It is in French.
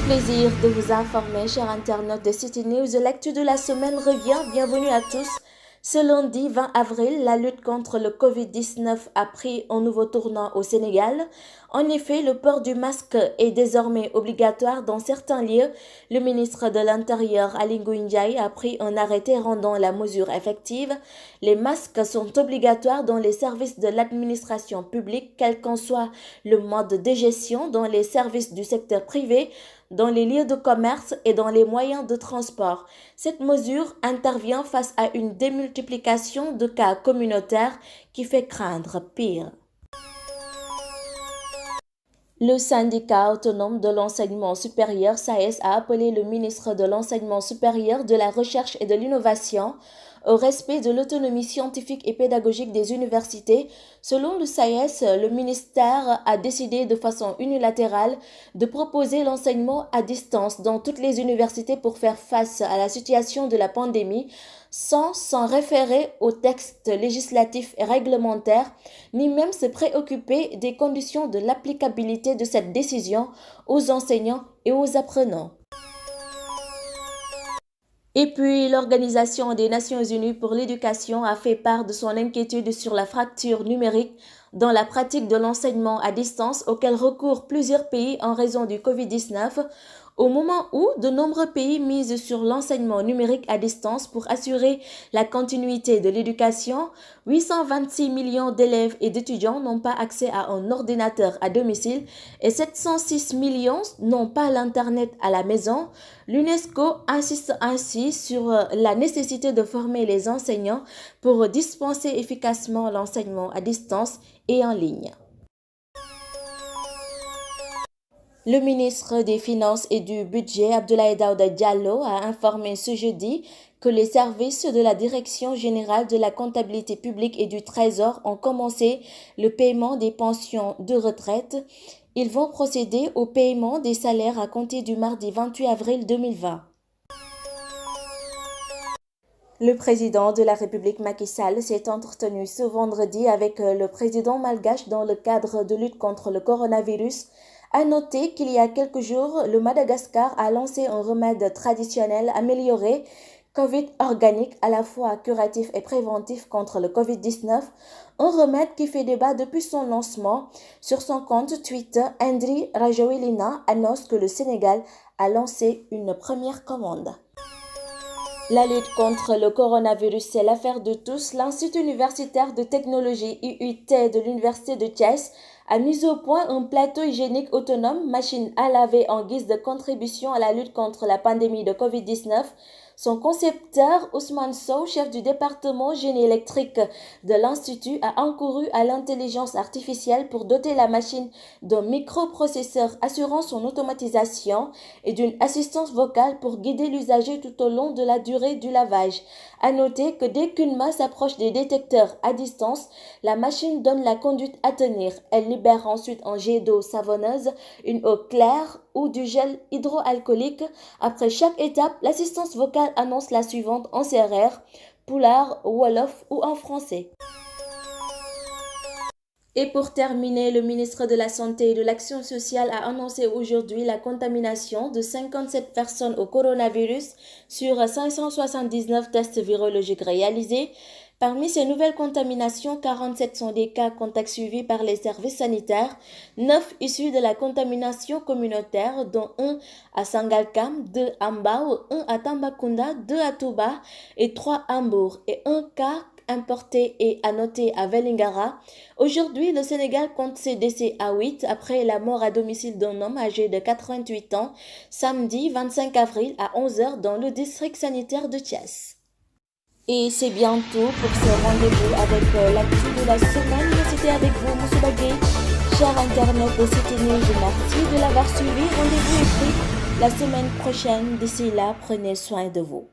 Plaisir de vous informer, chers internautes de City News. L'actu de la semaine revient. Bienvenue à tous. Ce lundi 20 avril, la lutte contre le Covid-19 a pris un nouveau tournant au Sénégal. En effet, le port du masque est désormais obligatoire dans certains lieux. Le ministre de l'Intérieur, Aly Ngouille Ndiaye, a pris un arrêté rendant la mesure effective. Les masques sont obligatoires dans les services de l'administration publique, quel qu'en soit le mode de gestion, dans les services du secteur privé, dans les lieux de commerce et dans les moyens de transport. Cette mesure intervient face à une démultiplication de cas communautaires qui fait craindre pire. Le syndicat autonome de l'enseignement supérieur, SAES, a appelé le ministre de l'Enseignement supérieur, de la Recherche et de l'Innovation au respect de l'autonomie scientifique et pédagogique des universités. Selon le SAES, le ministère a décidé de façon unilatérale de proposer l'enseignement à distance dans toutes les universités pour faire face à la situation de la pandémie, sans s'en référer aux textes législatifs et réglementaires, ni même se préoccuper des conditions de l'applicabilité de cette décision aux enseignants et aux apprenants. Et puis, l'Organisation des Nations Unies pour l'éducation a fait part de son inquiétude sur la fracture numérique dans la pratique de l'enseignement à distance auquel recourent plusieurs pays en raison du Covid-19, au moment où de nombreux pays misent sur l'enseignement numérique à distance pour assurer la continuité de l'éducation. 826 millions d'élèves et d'étudiants n'ont pas accès à un ordinateur à domicile et 706 millions n'ont pas l'Internet à la maison. L'UNESCO insiste ainsi sur la nécessité de former les enseignants pour dispenser efficacement l'enseignement à distance et en ligne. Le ministre des Finances et du Budget, Abdoulaye Daouda Diallo, a informé ce jeudi que les services de la Direction générale de la comptabilité publique et du Trésor ont commencé le paiement des pensions de retraite. Ils vont procéder au paiement des salaires à compter du mardi 28 avril 2020. Le président de la République Macky Sall s'est entretenu ce vendredi avec le président malgache dans le cadre de lutte contre le coronavirus. À noter qu'il y a quelques jours, le Madagascar a lancé un remède traditionnel amélioré, Covid organique, à la fois curatif et préventif contre le Covid-19, un remède qui fait débat depuis son lancement. Sur son compte Twitter, Andry Rajoelina annonce que le Sénégal a lancé une première commande. La lutte contre le coronavirus, c'est l'affaire de tous. L'Institut universitaire de technologie IUT de l'Université de Thiès a mis au point un plateau hygiénique autonome, machine à laver en guise de contribution à la lutte contre la pandémie de Covid-19. Son concepteur, Ousmane Sow, chef du département génie électrique de l'Institut, a encouru à l'intelligence artificielle pour doter la machine d'un microprocesseur assurant son automatisation et d'une assistance vocale pour guider l'usager tout au long de la durée du lavage. À noter que dès qu'une main s'approche des détecteurs à distance, la machine donne la conduite à tenir. Elle libère ensuite un jet d'eau savonneuse, une eau claire ou du gel hydroalcoolique. Après chaque étape, l'assistance vocale annonce la suivante en sérère, pulaar, wolof ou en français. Et pour terminer, le ministre de la Santé et de l'Action sociale a annoncé aujourd'hui la contamination de 57 personnes au coronavirus sur 579 tests virologiques réalisés. Parmi ces nouvelles contaminations, 47 sont des cas contacts suivis par les services sanitaires, 9 issus de la contamination communautaire, dont 1 à Sangalkam, 2 à Mbao, 1 à Tambacounda, 2 à Touba et 3 à Mbour, et 1 cas importé et annoté à Vélingara. Aujourd'hui, le Sénégal compte ses décès à 8 après la mort à domicile d'un homme âgé de 88 ans, samedi 25 avril à 11h dans le district sanitaire de Thiès. Et c'est bientôt pour ce rendez-vous avec l'actu de la semaine. C'était avec vous, Moussouba Gueye, cher internaute de City News. Merci de l'avoir suivi. Rendez-vous est pris la semaine prochaine. D'ici là, prenez soin de vous.